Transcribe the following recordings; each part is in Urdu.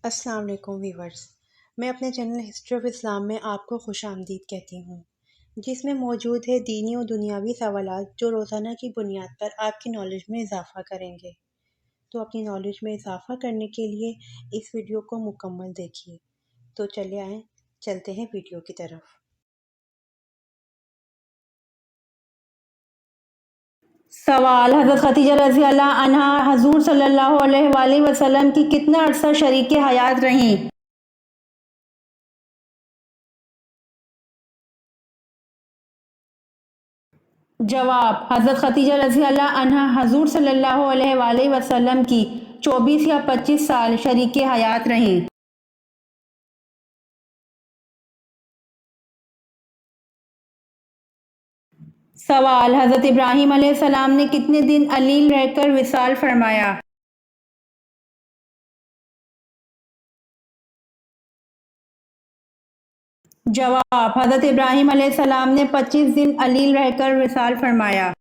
السلام علیکم ویورز، میں اپنے چینل ہسٹری آف اسلام میں آپ کو خوش آمدید کہتی ہوں، جس میں موجود ہے دینی و دنیاوی سوالات جو روزانہ کی بنیاد پر آپ کی نالج میں اضافہ کریں گے۔ تو اپنی نالج میں اضافہ کرنے کے لیے اس ویڈیو کو مکمل دیکھیے۔ تو چلے آئیں، چلتے ہیں ویڈیو کی طرف۔ سوال: حضرت خدیجہ رضی اللہ عنہا حضور صلی اللہ علیہ وآلہ وسلم کی کتنا عرصہ شریک حیات رہیں؟ جواب: حضرت خدیجہ رضی اللہ عنہا حضور صلی اللہ علیہ وآلہ وسلم کی 24 یا 25 سال شریک حیات رہیں۔ سوال: حضرت ابراہیم علیہ السلام نے کتنے دن علیل رہ کر وصال فرمایا؟ جواب: حضرت ابراہیم علیہ السلام نے 25 دن علیل رہ کر وصال فرمایا۔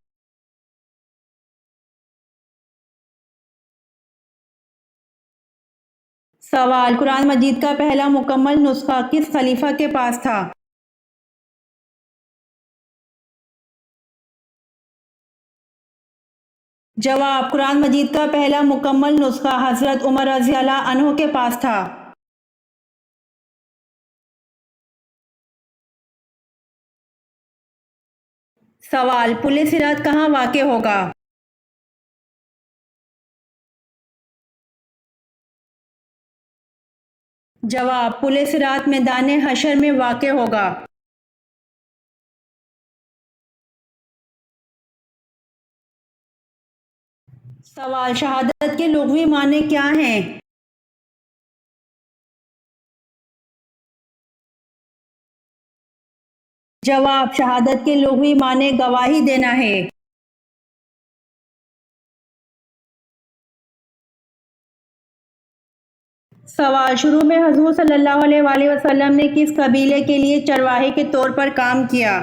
سوال: قرآن مجید کا پہلا مکمل نسخہ کس خلیفہ کے پاس تھا؟ جواب: قرآن مجید کا پہلا مکمل نسخہ حضرت عمر رضی اللہ عنہ کے پاس تھا۔ سوال: پل صراط کہاں واقع ہوگا؟ جواب: پل صراط میدان حشر میں واقع ہوگا۔ سوال: شہادت کے لغوی معنی کیا ہیں؟ جواب: شہادت کے لغوی معنی گواہی دینا ہے۔ سوال: شروع میں حضور صلی اللہ علیہ وآلہ وسلم نے کس قبیلے کے لیے چرواہے کے طور پر کام کیا؟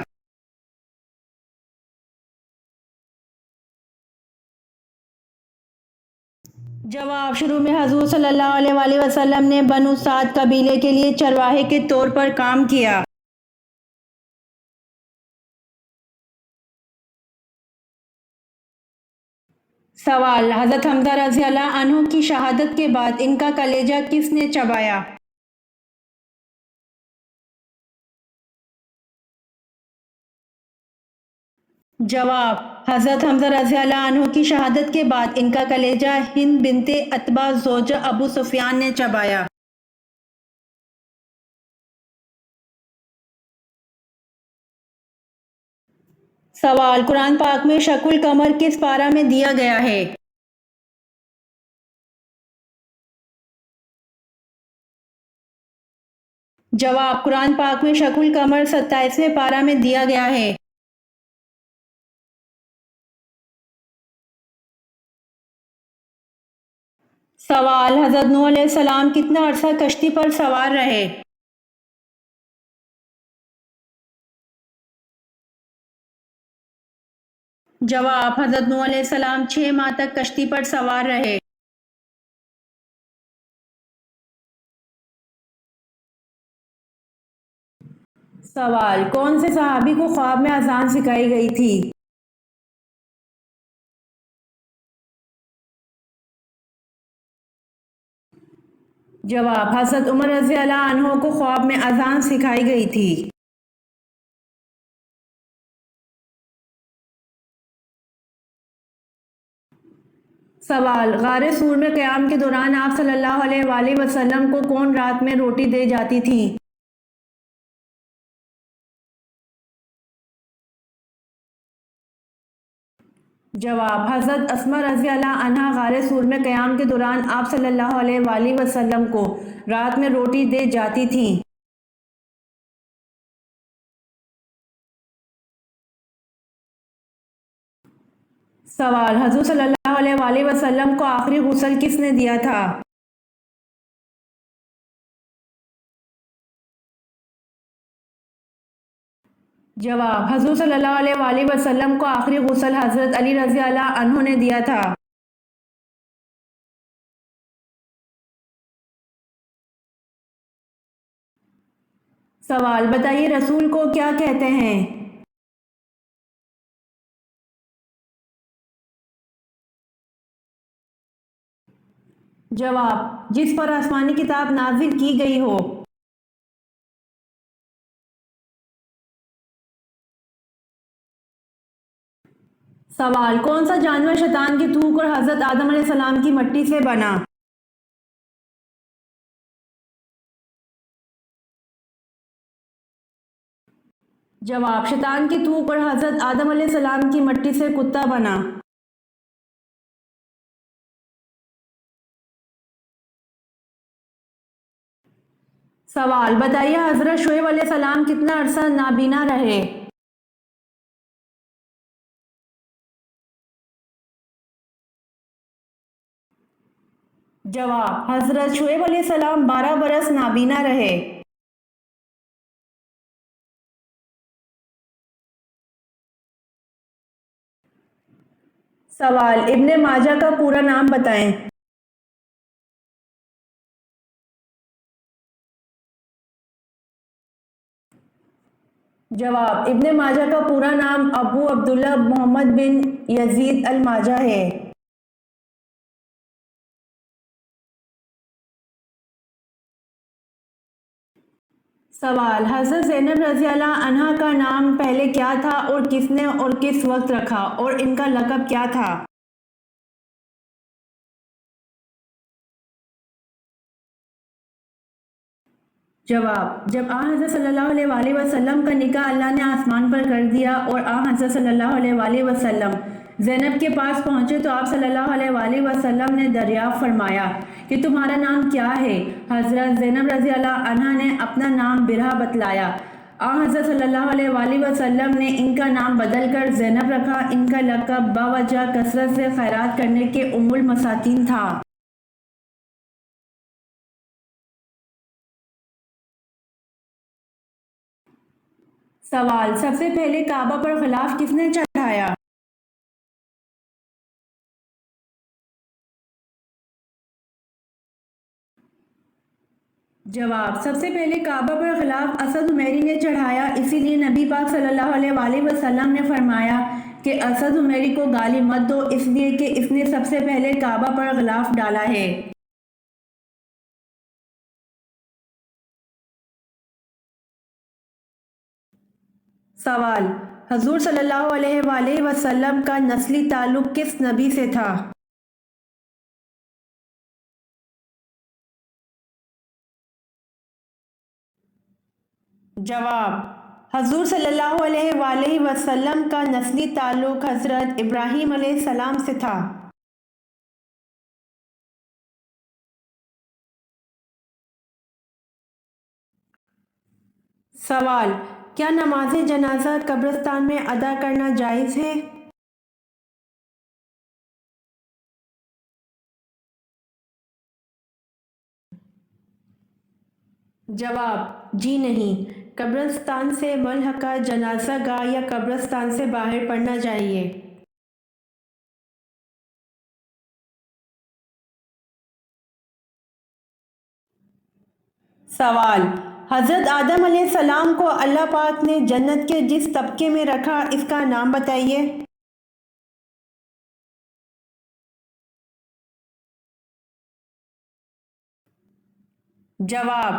جواب: شروع میں حضور صلی اللہ علیہ وآلہ وسلم نے بنو سعد قبیلے کے لیے چرواہے کے طور پر کام کیا۔ سوال: حضرت حمزہ رضی اللہ عنہ کی شہادت کے بعد ان کا کلیجہ کس نے چبایا؟ جواب: حضرت حمزہ رضی اللہ عنہ کی شہادت کے بعد ان کا کلیجہ ہند بنت عتبہ زوجہ ابو سفیان نے چبایا۔ سوال: قرآن پاک میں شق القمر کس پارہ میں دیا گیا ہے؟ جواب: قرآن پاک میں شق القمر 27ویں پارہ میں دیا گیا ہے۔ سوال: حضرت نوح علیہ السلام کتنا عرصہ کشتی پر سوار رہے؟ جواب: حضرت نوح علیہ السلام 6 ماہ تک کشتی پر سوار رہے۔ سوال: کون سے صحابی کو خواب میں اذان سکھائی گئی تھی؟ جواب: حضرت عمر رضی اللہ عنہ کو خواب میں اذان سکھائی گئی تھی۔ سوال: غار ثور میں قیام کے دوران آپ صلی اللہ علیہ وآلہ وسلم کو کون رات میں روٹی دے جاتی تھی؟ جواب: حضرت اسماء رضی اللہ عنہا غار ثور میں قیام کے دوران آپ صلی اللہ علیہ وآلہ وسلم کو رات میں روٹی دے جاتی تھیں۔ سوال: حضور صلی اللہ علیہ وآلہ وسلم کو آخری غسل کس نے دیا تھا؟ جواب: حضور صلی اللہ علیہ وآلہ وسلم کو آخری غسل حضرت علی رضی اللہ عنہ نے دیا تھا۔ سوال: بتائیے رسول کو کیا کہتے ہیں؟ جواب: جس پر آسمانی کتاب نازل کی گئی ہو۔ سوال: کون سا جانور شیطان کی تھوک اور حضرت آدم علیہ السلام کی مٹی سے بنا؟ جواب: شیطان کی تھوک اور حضرت آدم علیہ السلام کی مٹی سے کتا بنا۔ سوال: بتائیے حضرت شعیب علیہ السلام کتنا عرصہ نابینا رہے؟ جواب: حضرت شعیب علیہ السلام 12 برس نابینا رہے۔ سوال: ابن ماجہ کا پورا نام بتائیں۔ جواب: ابن ماجہ کا پورا نام ابو عبداللہ محمد بن یزید الماجہ ہے۔ سوال: حضرت زینب رضی اللہ عنہا کا نام پہلے کیا تھا اور کس نے اور کس وقت رکھا اور ان کا لقب کیا تھا؟ جواب: جب آن حضرت صلی اللہ علیہ وآلہ وسلم کا نکاح اللہ نے آسمان پر کر دیا اور آن حضرت صلی اللہ علیہ وآلہ وسلم زینب کے پاس پہنچے تو آپ صلی اللہ علیہ وآلہ وسلم نے دریافت فرمایا کہ تمہارا نام کیا ہے؟ حضرت زینب رضی اللہ عنہا نے اپنا نام برہا بتلایا۔ آن حضرت صلی اللہ علیہ وآلہ وسلم نے ان کا نام بدل کر زینب رکھا۔ ان کا لقب باوجہ کثرت سے خیرات کرنے کے ام المساکین تھا۔ سوال: سب سے پہلے کعبہ پر غلاف کس نے چڑھایا؟ جواب: سب سے پہلے کعبہ پر غلاف اسد عمیری نے چڑھایا، اسی لیے نبی پاک صلی اللہ علیہ وآلہ وسلم نے فرمایا کہ اسد عمیری کو گالی مت دو، اس لیے کہ اس نے سب سے پہلے کعبہ پر غلاف ڈالا ہے۔ سوال: حضور صلی اللہ علیہ وآلہ وسلم کا نسلی تعلق کس نبی سے تھا؟ جواب: حضور صلی اللہ علیہ وآلہ وسلم کا نسلی تعلق حضرت ابراہیم علیہ السلام سے تھا۔ سوال: کیا نماز جنازہ قبرستان میں ادا کرنا جائز ہے؟ جواب: جی نہیں، قبرستان سے ملحقہ جنازہ گاہ یا قبرستان سے باہر پڑھنا چاہیے۔ سوال: حضرت آدم علیہ السلام کو اللہ پاک نے جنت کے جس طبقے میں رکھا اس کا نام بتائیے۔ جواب: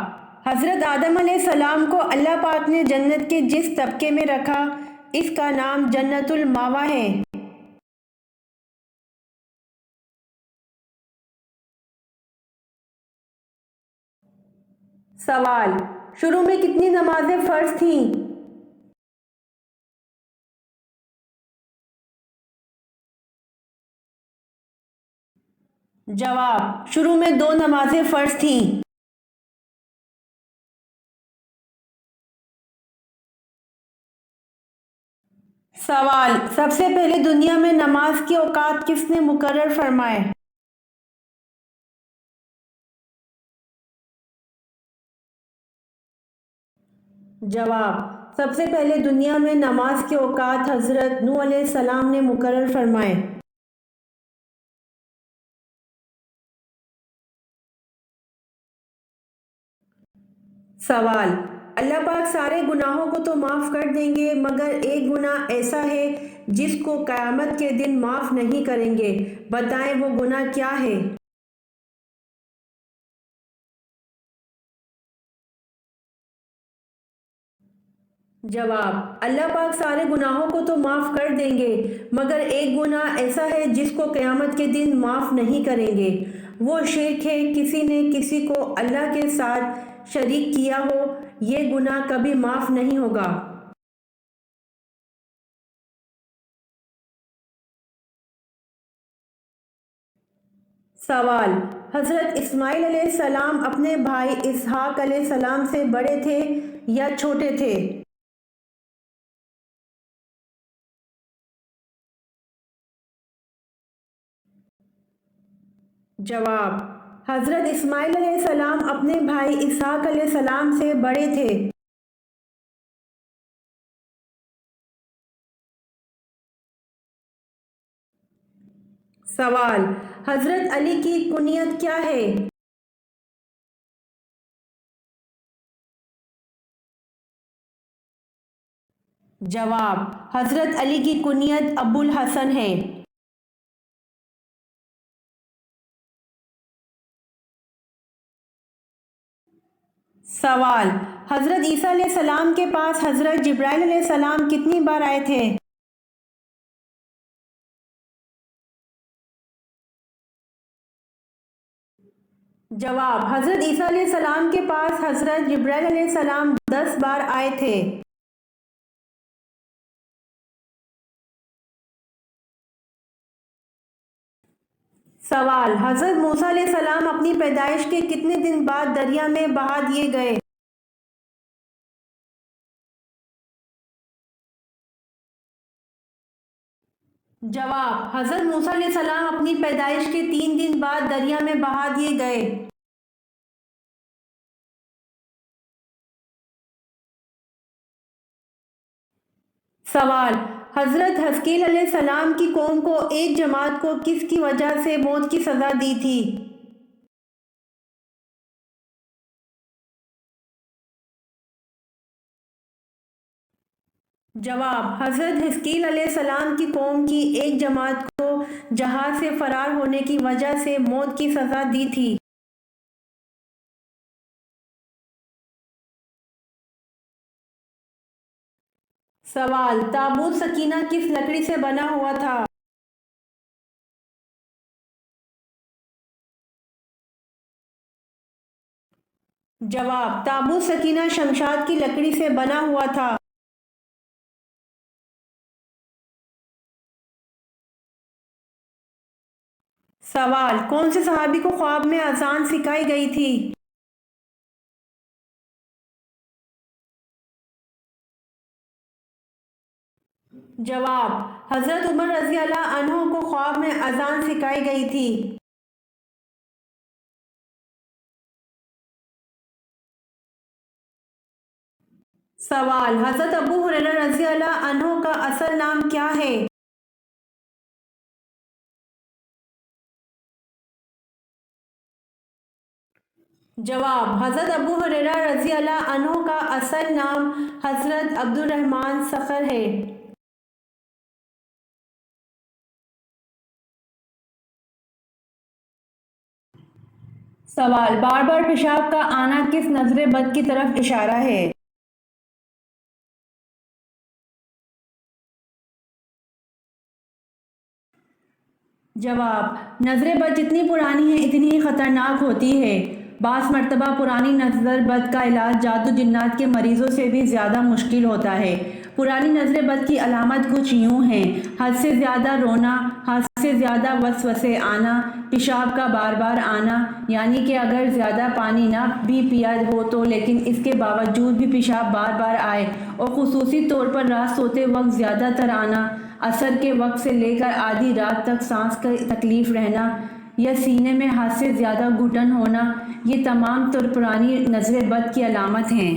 حضرت آدم علیہ السلام کو اللہ پاک نے جنت کے جس طبقے میں رکھا اس کا نام جنت المأویٰ ہے۔ سوال: شروع میں کتنی نمازیں فرض تھیں؟ جواب: شروع میں 2 نمازیں فرض تھیں۔ سوال: سب سے پہلے دنیا میں نماز کے اوقات کس نے مقرر فرمائے؟ جواب: سب سے پہلے دنیا میں نماز کے اوقات حضرت نوح علیہ السلام نے مقرر فرمائے۔ سوال: اللہ پاک سارے گناہوں کو تو معاف کر دیں گے مگر ایک گناہ ایسا ہے جس کو قیامت کے دن معاف نہیں کریں گے، بتائیں وہ گناہ کیا ہے؟ جواب: اللہ پاک سارے گناہوں کو تو معاف کر دیں گے مگر ایک گناہ ایسا ہے جس کو قیامت کے دن معاف نہیں کریں گے، وہ شرک ہے، کسی نے کسی کو اللہ کے ساتھ شریک کیا ہو، یہ گناہ کبھی معاف نہیں ہوگا۔ سوال: حضرت اسماعیل علیہ السلام اپنے بھائی اسحاق علیہ السلام سے بڑے تھے یا چھوٹے تھے؟ جواب: حضرت اسماعیل علیہ السلام اپنے بھائی اسحاق علیہ السلام سے بڑے تھے۔ سوال: حضرت علی کی کنیت کیا ہے؟ جواب: حضرت علی کی کنیت ابو الحسن ہے۔ سوال: حضرت عیسیٰ علیہ السلام کے پاس حضرت جبرائیل علیہ السلام کتنی بار آئے تھے؟ جواب: حضرت عیسیٰ علیہ السلام کے پاس حضرت جبرائیل علیہ السلام 10 بار آئے تھے۔ سوال: حضرت موسیٰ علیہ السلام اپنی پیدائش کے کتنے دن بعد دریا میں بہا دیے گئے؟ جواب: حضرت موسیٰ علیہ السلام اپنی پیدائش کے 3 دن بعد دریا میں بہا دیے گئے۔ سوال: حضرت حزقیل علیہ السلام کی قوم کو ایک جماعت کو کس کی وجہ سے موت کی سزا دی تھی؟ جواب: حضرت حزقیل علیہ السلام کی قوم کی ایک جماعت کو جہاد سے فرار ہونے کی وجہ سے موت کی سزا دی تھی۔ سوال: تابوت سکینہ کس لکڑی سے بنا ہوا تھا؟ جواب: تابوت سکینہ شمشاد کی لکڑی سے بنا ہوا تھا۔ سوال: کون سے صحابی کو خواب میں اذان سکھائی گئی تھی؟ جواب: حضرت عمر رضی اللہ عنہ کو خواب میں اذان سکھائی گئی تھی۔ سوال: حضرت ابو ہریرہ رضی اللہ عنہ کا اصل نام کیا ہے؟ جواب: حضرت ابو ہریرہ رضی اللہ عنہ کا اصل نام حضرت عبد الرحمن صخر ہے۔ سوال: بار بار پیشاب کا آنا کس نظر بد کی طرف اشارہ ہے؟ جواب: نظر بد جتنی پرانی ہے اتنی ہی خطرناک ہوتی ہے۔ بعض مرتبہ پرانی نظر بد کا علاج جادو جنات کے مریضوں سے بھی زیادہ مشکل ہوتا ہے۔ پرانی نظر بد کی علامات کچھ یوں ہیں: حد سے زیادہ رونا، حد سے زیادہ وسوسے آنا، پیشاب کا بار بار آنا، یعنی کہ اگر زیادہ پانی نہ بھی پیا ہو تو لیکن اس کے باوجود بھی پیشاب بار بار آئے، اور خصوصی طور پر رات سوتے وقت زیادہ تر آنا، عصر کے وقت سے لے کر آدھی رات تک سانس کی تکلیف رہنا، یا سینے میں حد سے زیادہ گھٹن ہونا، یہ تمام طور پرانی نظر بد کی علامات ہیں۔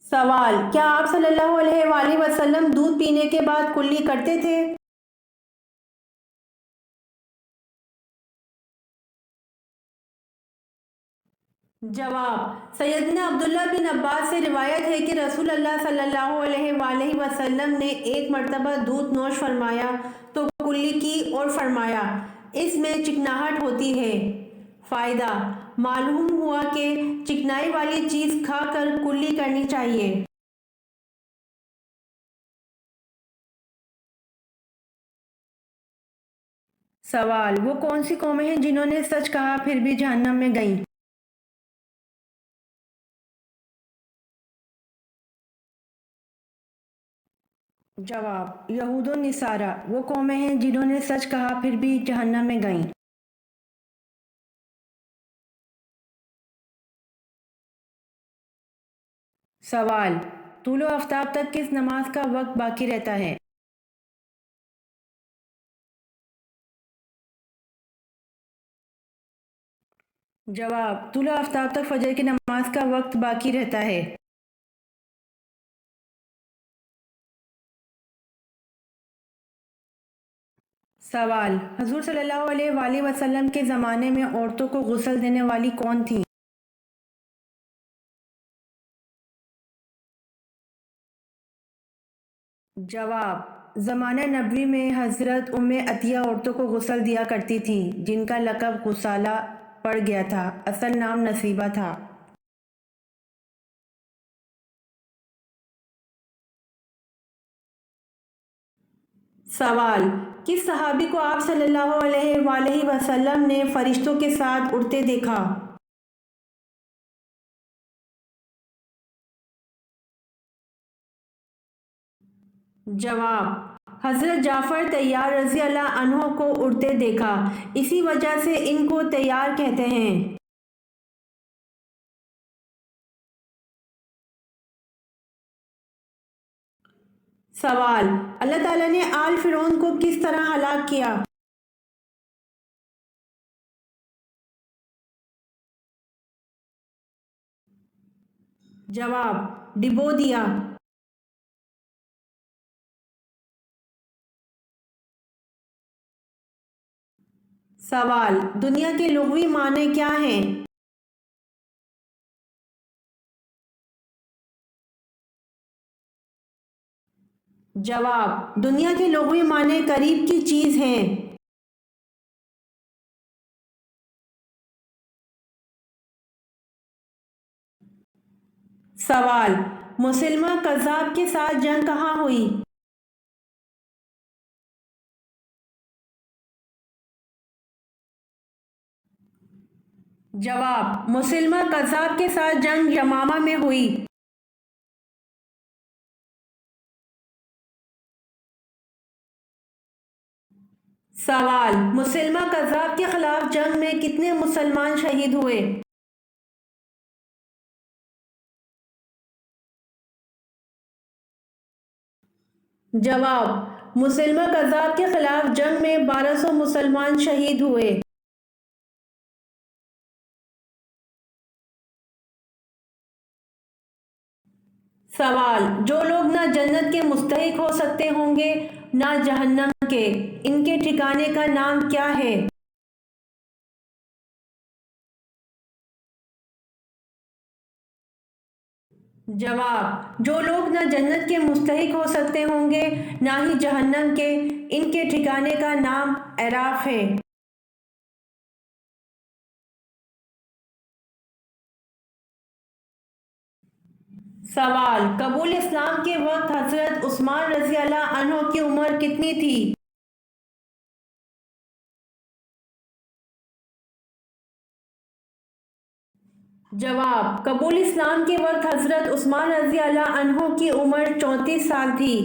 سوال: کیا آپ صلی اللہ علیہ وآلہ وسلم دودھ پینے کے بعد کلی کرتے تھے؟ جواب: سیدنا عبداللہ بن عباس سے روایت ہے کہ رسول اللہ صلی اللہ علیہ وآلہ وسلم نے ایک مرتبہ دودھ نوش فرمایا تو کلی کی اور فرمایا اس میں چکناہٹ ہوتی ہے۔ فائدہ: معلوم ہوا کہ چکنائی والی چیز کھا کر کلی کرنی چاہیے۔ سوال: وہ کون سی قومیں ہیں جنہوں نے سچ کہا پھر بھی جہنم میں گئیں؟ جواب: یہود و نصارہ وہ قومیں ہیں جنہوں نے سچ کہا پھر بھی جہنم میں گئیں۔ سوال: طلوع آفتاب تک کس نماز کا وقت باقی رہتا ہے؟ جواب: طلوع آفتاب تک فجر کی نماز کا وقت باقی رہتا ہے۔ سوال: حضور صلی اللہ علیہ وآلہ وسلم کے زمانے میں عورتوں کو غسل دینے والی کون تھیں؟ جواب: زمانہ نبوی میں حضرت ام عطیہ عورتوں کو غسل دیا کرتی تھیں جن کا لقب غسالہ پڑ گیا تھا، اصل نام نصیبہ تھا۔ سوال: کس صحابی کو آپ صلی اللہ علیہ وآلہ وسلم نے فرشتوں کے ساتھ اڑتے دیکھا؟ جواب: حضرت جعفر طیار رضی اللہ عنہ کو اڑتے دیکھا، اسی وجہ سے ان کو طیار کہتے ہیں۔ سوال: اللہ تعالیٰ نے آل فرعون کو کس طرح ہلاک کیا؟ جواب: ڈبو دیا۔ سوال: دنیا کے لغوی معنی کیا ہیں؟ جواب: دنیا کے لغوی معنی قریب کی چیز ہیں۔ سوال: مسلمہ کذاب کے ساتھ جنگ کہاں ہوئی؟ جواب: مسلمہ کذاب کے ساتھ جنگ یمامہ میں ہوئی۔ سوال: مسلمہ کذاب کے خلاف جنگ میں کتنے مسلمان شہید ہوئے؟ جواب: مسلمہ کذاب کے خلاف جنگ میں 1200 مسلمان شہید ہوئے۔ سوال: جو لوگ نہ جنت کے مستحق ہو سکتے ہوں گے نہ جہنم کے، ان کے ٹھکانے کا نام کیا ہے؟ جواب: جو لوگ نہ جنت کے مستحق ہو سکتے ہوں گے نہ ہی جہنم کے، ان کے ٹھکانے کا نام اعراف ہے۔ سوال: قبول اسلام کے وقت حضرت عثمان رضی اللہ عنہ کی عمر کتنی تھی؟ جواب: قبول اسلام کے وقت حضرت عثمان رضی اللہ عنہ کی عمر 34 سال تھی۔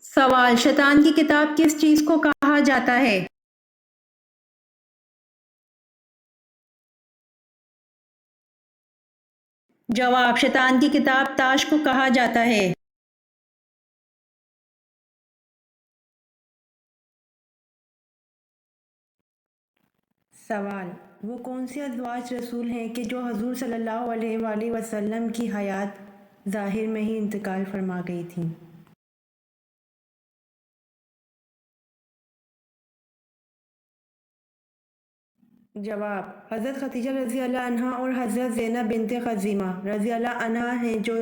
سوال: شیطان کی کتاب کس چیز کو کہا جاتا ہے؟ جواب: شیطان کی کتاب تاش کو کہا جاتا ہے۔ سوال: وہ کون سی ازواج رسول ہیں کہ جو حضور صلی اللہ علیہ وآلہ وسلم کی حیات ظاہر میں ہی انتقال فرما گئی تھیں؟ جواب: حضرت خدیجہ رضی اللہ عنہا اور حضرت زینب بنت خزیمہ رضی اللہ عنہا ہیں جو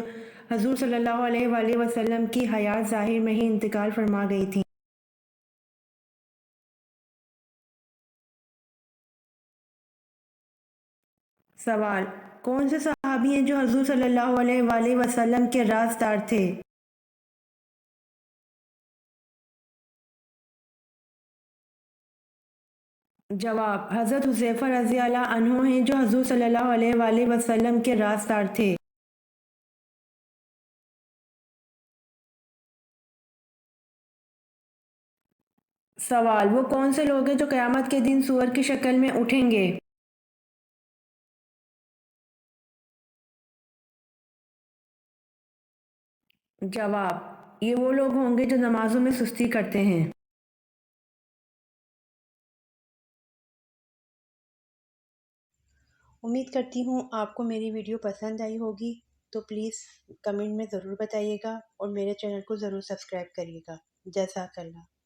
حضور صلی اللہ علیہ وآلہ وسلم کی حیات ظاہر میں ہی انتقال فرما گئی تھیں۔ سوال: کون سے صحابی ہیں جو حضور صلی اللہ علیہ وآلہ وسلم کے رازدار تھے؟ جواب: حضرت حذیفہ رضی اللہ عنہ ہیں جو حضور صلی اللہ علیہ وآلہ وسلم کے رازدار تھے۔ سوال: وہ کون سے لوگ ہیں جو قیامت کے دن سور کی شکل میں اٹھیں گے؟ جواب: یہ وہ لوگ ہوں گے جو نمازوں میں سستی کرتے ہیں۔ امید کرتی ہوں آپ کو میری ویڈیو پسند آئی ہوگی، تو پلیز کمنٹ میں ضرور بتائیے گا اور میرے چینل کو ضرور سبسکرائب کریے گا۔ جزاک اللہ۔